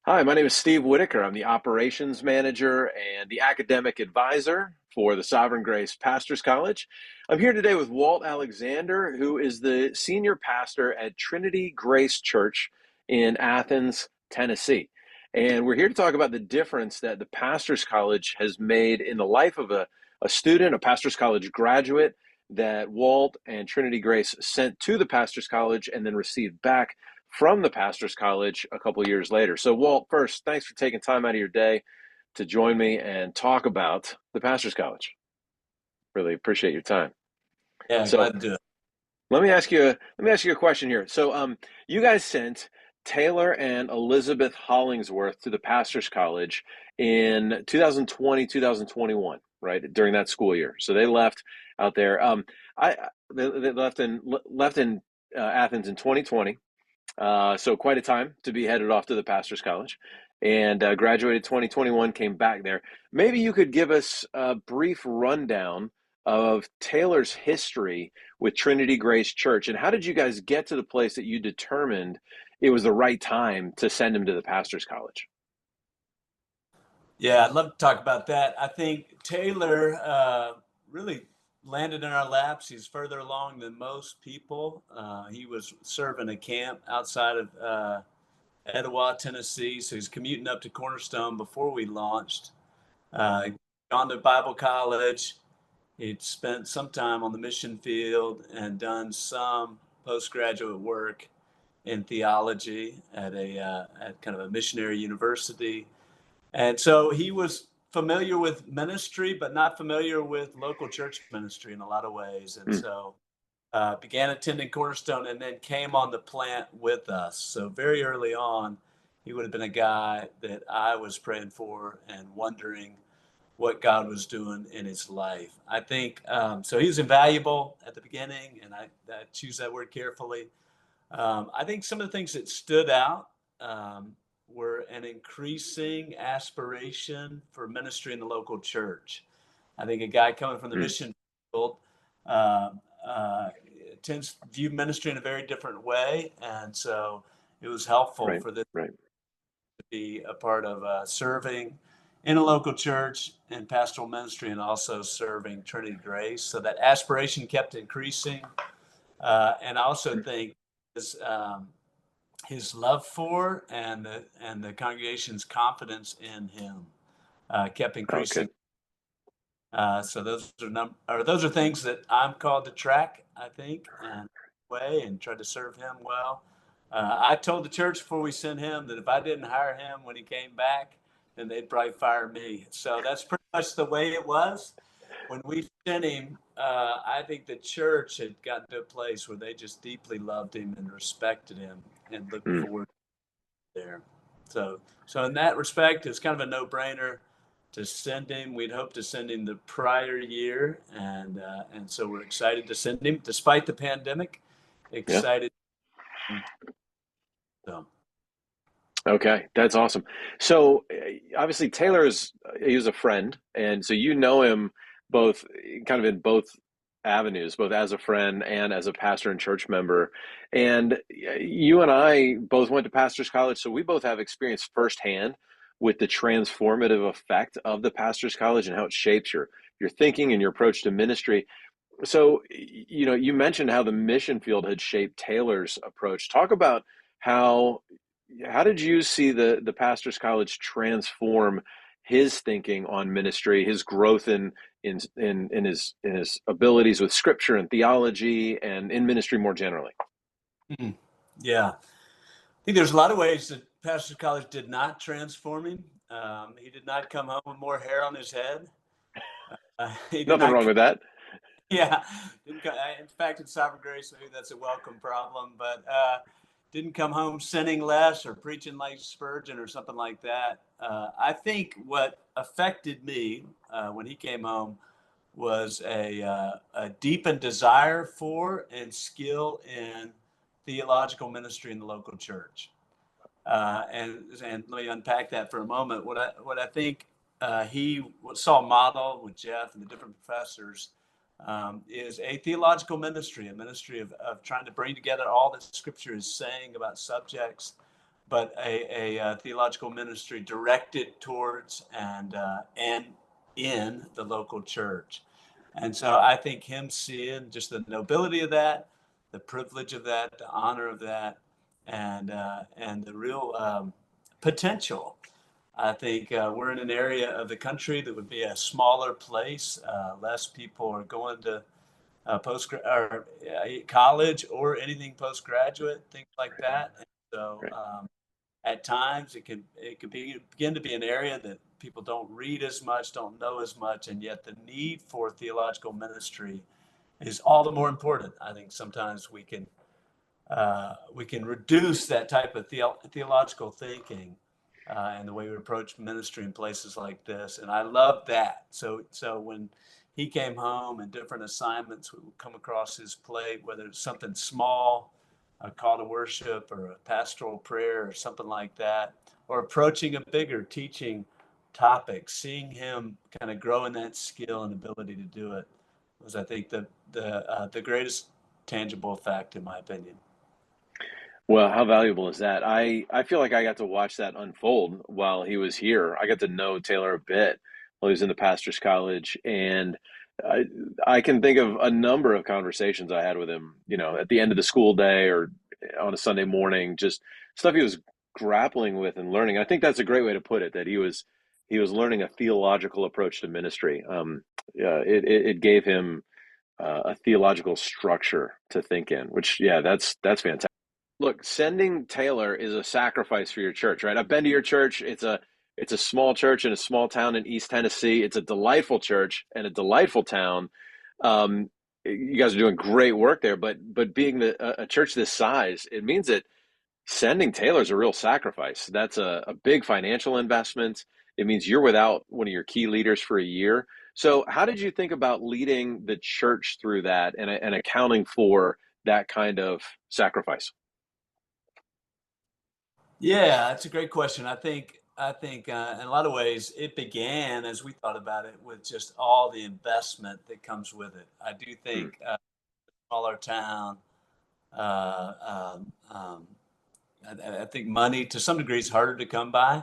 Hi, my name is Steve Whitaker. I'm the operations manager and the academic advisor for the Sovereign Grace Pastors College. I'm here today with Walt Alexander, who is the senior pastor at Trinity Grace Church in Athens, Tennessee. And we're here to talk about the difference that the Pastors College has made in the life of a student, a Pastors College graduate that Walt and Trinity Grace sent to the Pastors College and then received back from the Pastors College a couple years later. So, Walt, first, thanks for taking time out of your day to join me and talk about the Pastors College. Really appreciate your time. Yeah, So, glad to do it. let me ask you a question here. So, you guys sent Taylor and Elizabeth Hollingsworth to the Pastors College in 2020, 2021, right during that school year. So they left out there. I they left in Athens in 2020. So quite a time to be headed off to the Pastors College, and graduated 2021, came back there. Maybe you could give us a brief rundown of Taylor's history with Trinity Grace Church, and how did you guys get to the place that you determined it was the right time to send him to the Pastors College? Yeah, I'd love to talk about that. I think Taylor really landed in our laps. He's further along than most people. He was serving a camp outside of Etowah, Tennessee, so he's commuting up to Cornerstone before we launched. Gone to Bible college. He'd spent some time on the mission field and done some postgraduate work in theology at at kind of a missionary university. And so he was familiar with ministry, but not familiar with local church ministry in a lot of ways. And Hmm. so began attending Cornerstone and then came on the plant with us. So very early on, he would have been a guy that I was praying for and wondering what God was doing in his life. I think so. He was invaluable at the beginning, and I choose that word carefully. I think some of the things that stood out were an increasing aspiration for ministry in the local church. I think a guy coming from the Hmm. mission field uh, uh, tends to view ministry in a very different way. And so it was helpful Right, for this right. to be a part of serving in a local church and pastoral ministry and also serving Trinity Grace. So that aspiration kept increasing. And I also Hmm. think his, his love for and the congregation's confidence in him kept Okay. increasing. So those are things that I'm called to track, I think, and way and try to serve him well. I told the church before we sent him that if I didn't hire him when he came back, then they'd probably fire me. So that's pretty much the way it was. When we sent him, I think the church had gotten to a place where they just deeply loved him and respected him and looked Hmm. forward there. So in that respect, it's kind of a no-brainer to send him. We'd hoped to send him the prior year, and so we're excited to send him despite the pandemic. Yeah. Excited. So Okay, that's awesome. So obviously Taylor is he was a friend, and so you know him both kind of in both avenues, both as a friend and as a pastor and church member. And you and I both went to pastors college, so we both have experience firsthand with the transformative effect of the pastors college and how it shapes your thinking and your approach to ministry. So, you mentioned how the mission field had shaped Taylor's approach. Talk about how how did you see the Pastors College transform his thinking on ministry, his growth in his abilities with Scripture and theology, and in ministry more generally? mhm. Yeah, I think there's a lot of ways that Pastor College did not transform him. He did not come home with more hair on his head. He did Nothing not. wrong with that. Yeah, in fact, in Sovereign Grace, maybe that's a welcome problem, but didn't come home sinning less or preaching like Spurgeon or something like that. I think what affected me when he came home was a deepened desire for and skill in theological ministry in the local church. And let me unpack that for a moment. What I think he saw modeled with Jeff and the different professors is a theological ministry, a ministry of trying to bring together all that Scripture is saying about subjects but a theological ministry directed towards and in the local church. And so I think him seeing just the nobility of that, the privilege of that, the honor of that, and the real potential. I think we're in an area of the country that would be a smaller place. Less people are going to post or college or anything postgraduate, things like that. And so Right. at times begin to be an area that people don't read as much, don't know as much, and yet the need for theological ministry is all the more important. I think sometimes we can reduce that type of theological thinking and the way we approach ministry in places like this. And I love that. So when he came home and different assignments would come across his plate, whether it's something small, a call to worship or a pastoral prayer or something like that, or approaching a bigger teaching topic, seeing him kind of grow in that skill and ability to do it was, I think, the greatest tangible effect, in my opinion. Well, how valuable is that? I feel like I got to watch that unfold while he was here. I got to know Taylor a bit while he was in the pastor's college, and I, I can think of a number of conversations I had with him, at the end of the school day or on a Sunday morning, just stuff he was grappling with and learning. I think that's a great way to put it, that he was learning a theological approach to ministry. Yeah, it gave him a theological structure to think in, which, yeah, that's fantastic. Look, sending Taylor is a sacrifice for your church, right? I've been to your church. It's a small church in a small town in East Tennessee. It's a delightful church and a delightful town. You guys are doing great work there, but being a church this size, it means that sending Taylor is a real sacrifice. That's a big financial investment. It means you're without one of your key leaders for a year. So, how did you think about leading the church through that and accounting for that kind of sacrifice? Yeah, that's a great question. I think in a lot of ways it began as we thought about it with just all the investment that comes with it. I do Hmm. think smaller town. Uh, I think money to some degree is harder to come by,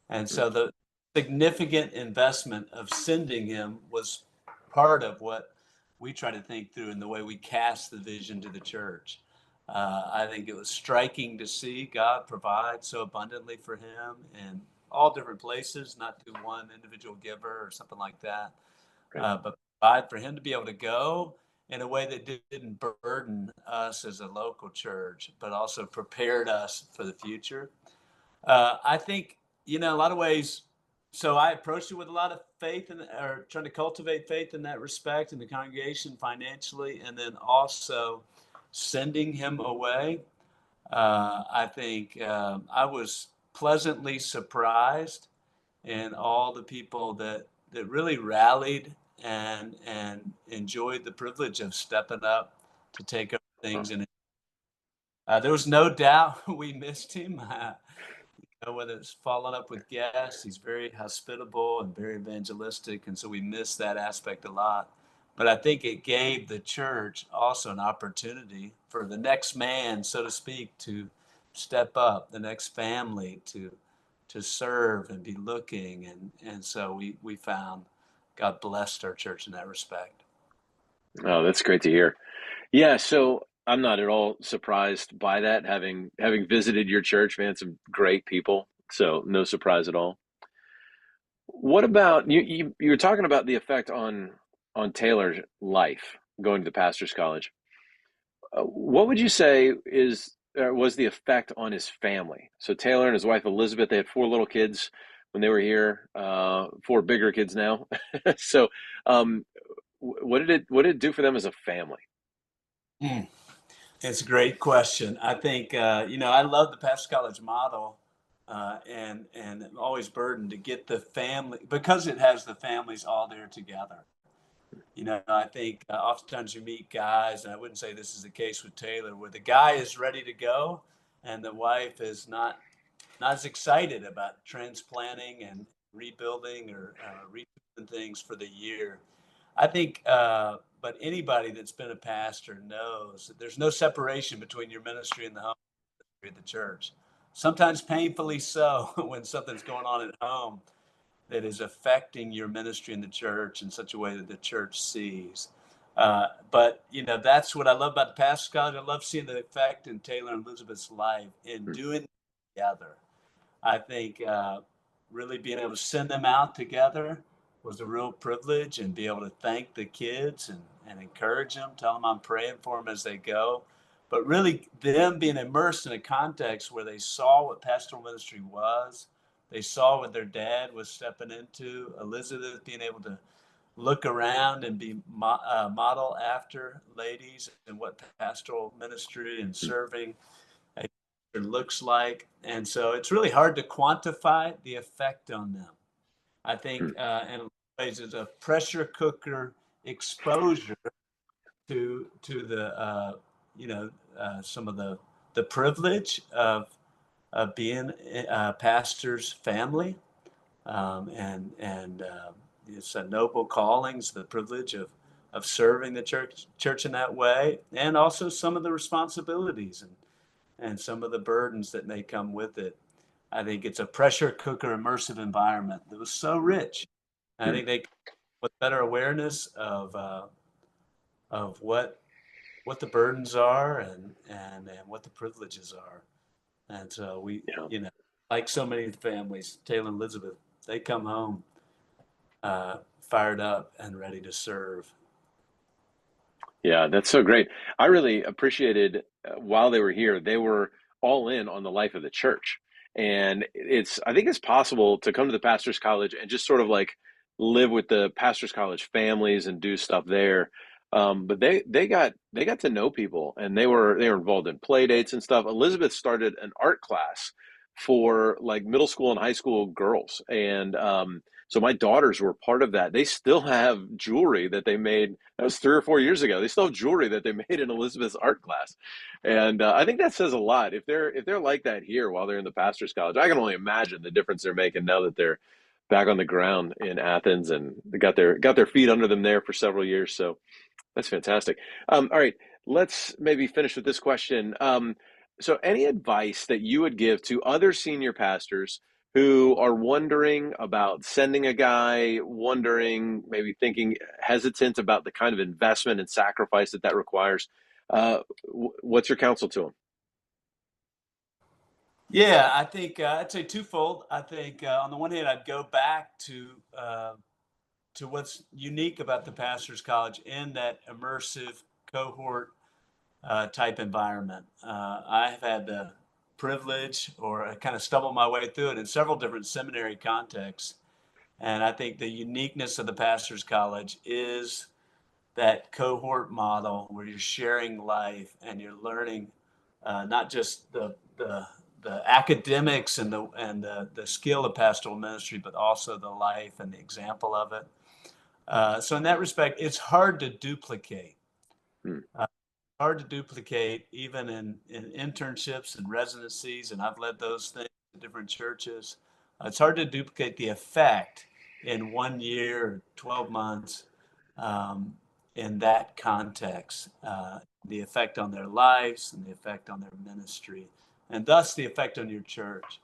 and Hmm. so the significant investment of sending him was part of what we try to think through in the way we cast the vision to the church. I think it was striking to see God provide so abundantly for him in all different places, not through one individual giver or something like that, Right. but provide for him to be able to go in a way that didn't burden us as a local church, but also prepared us for the future. I think, a lot of ways. So I approached it with a lot of faith or trying to cultivate faith in that respect in the congregation financially, and then also sending him away. I think I was pleasantly surprised in all the people that really rallied and enjoyed the privilege of stepping up to take over Oh, things. And there was no doubt we missed him. Whether it's following up with guests, he's very hospitable and very evangelistic, and so we miss that aspect a lot. But I think it gave the church also an opportunity for the next man, so to speak, to step up, the next family to serve and be looking, and so we found God blessed our church in that respect. oh, that's great to hear. Yeah, so I'm not at all surprised by that, having visited your church, man, some great people. So no surprise at all. What about you were talking about the effect on Taylor's life going to the pastor's college. What would you say was the effect on his family? So Taylor and his wife Elizabeth, they had four little kids when they were here, four bigger kids now. So, um, what did it do for them as a family? Mm. It's a great question. I think I love the Pastor College model, and I'm always burdened to get the family because it has the families all there together. I think oftentimes you meet guys, and I wouldn't say this is the case with Taylor, where the guy is ready to go, and the wife is not as excited about transplanting and rebuilding or retooling things for the year. I think, but anybody that's been a pastor knows that there's no separation between your ministry and the home ministry of the church. sometimes painfully so, when something's going on at home that is affecting your ministry in the church in such a way that the church sees. But that's what I love about the Pastor's College. I love seeing the effect in Taylor and Elizabeth's life in Mm, doing it together. I think really being able to send them out together was a real privilege, and be able to thank the kids and encourage them, tell them I'm praying for them as they go. But really, them being immersed in a context where they saw what pastoral ministry was, they saw what their dad was stepping into, Elizabeth being able to look around and be model after ladies and what pastoral ministry and mm, serving looks like. And so it's really hard to quantify the effect on them. I think mm. in a lot of ways it's a pressure cooker exposure to the some of the privilege of being a pastor's family, and it's a noble callings, the privilege of serving the church in that way, and also some of the responsibilities and some of the burdens that may come with it. I think it's a pressure cooker immersive environment that was so rich. I Mm. think they with better awareness of what the burdens are and what the privileges are. And so we, Yeah. like so many families, Taylor and Elizabeth, they come home fired up and ready to serve. Yeah, that's so great. I really appreciated while they were here, they were all in on the life of the church. And I think it's possible to come to the pastor's college and just sort of like live with the pastor's college families and do stuff there. But they got to know people, and they were involved in play dates and stuff. Elizabeth started an art class for like middle school and high school girls, and so my daughters were part of that. They still have jewelry that they made. That was 3 or 4 years ago. They still have jewelry that they made in Elizabeth's art class, and I think that says a lot. If they're like that here while they're in the pastors' college, I can only imagine the difference they're making now that they're back on the ground in Athens, and they got their feet under them there for several years. So that's fantastic. All right, let's maybe finish with this question. So, any advice that you would give to other senior pastors who are wondering about sending a guy, wondering, maybe thinking, hesitant about the kind of investment and sacrifice that requires? What's your counsel to them? Yeah, I think I'd say twofold. I think on the one hand, I'd go back to what's unique about the Pastors College in that immersive cohort type environment. I have had the privilege, or I kind of stumbled my way through it in several different seminary contexts. And I think the uniqueness of the Pastors College is that cohort model where you're sharing life and you're learning not just the academics and the skill of pastoral ministry, but also the life and the example of it. So in that respect, it's hard to duplicate. Hmm. Uh, Hard to duplicate even in internships and residencies, and I've led those things in different churches. It's hard to duplicate the effect in 1 year or 12 months um, in that context, the effect on their lives and the effect on their ministry, and thus the effect on your church.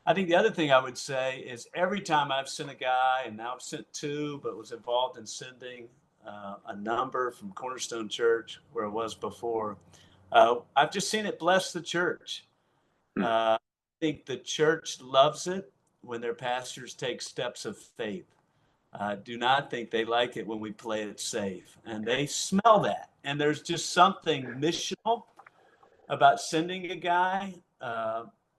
I think the other thing I would say is every time I've sent a guy, and now I've sent two, but was involved in sending a number from Cornerstone Church where it was before, I've just seen it bless the church. Hmm. I think the church loves it when their pastors take steps of faith. I do not think they like it when we play it safe, and they smell that. And there's just something missional about sending a guy.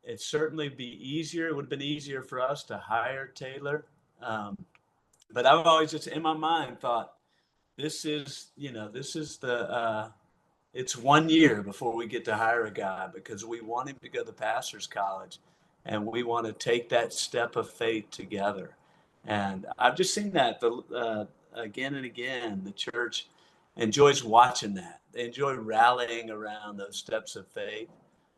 It'd certainly be easier. It would have been easier for us to hire Taylor. But I've always just in my mind thought, this is it's 1 year before we get to hire a guy because we want him to go to pastor's college and we want to take that step of faith together. And I've just seen that again and again. The church enjoys watching that. They enjoy rallying around those steps of faith,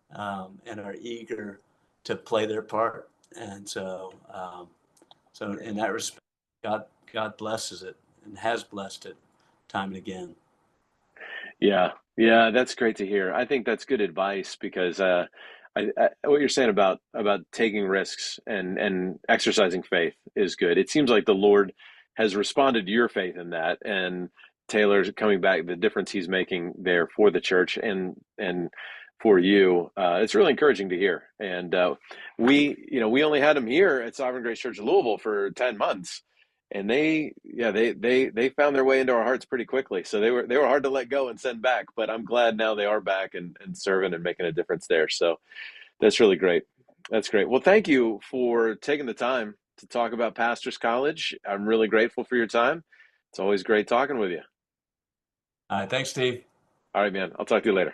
and are eager to play their part. And so in that respect, God blesses it and has blessed it time and again. Yeah, yeah, that's great to hear. I think that's good advice because what you're saying about taking risks and exercising faith is good. It seems like the Lord has responded to your faith in that, and Taylor's coming back. The difference he's making there for the church and for you, it's really encouraging to hear. And we only had him here at Sovereign Grace Church Louisville for 10 months, and they found their way into our hearts pretty quickly. So they were hard to let go and send back, but I'm glad now they are back and serving and making a difference there. So that's really great. That's great. Well, thank you for taking the time to talk about Pastors College. I'm really grateful for your time. It's always great talking with you. Thanks, Steve. All right, man. I'll talk to you later.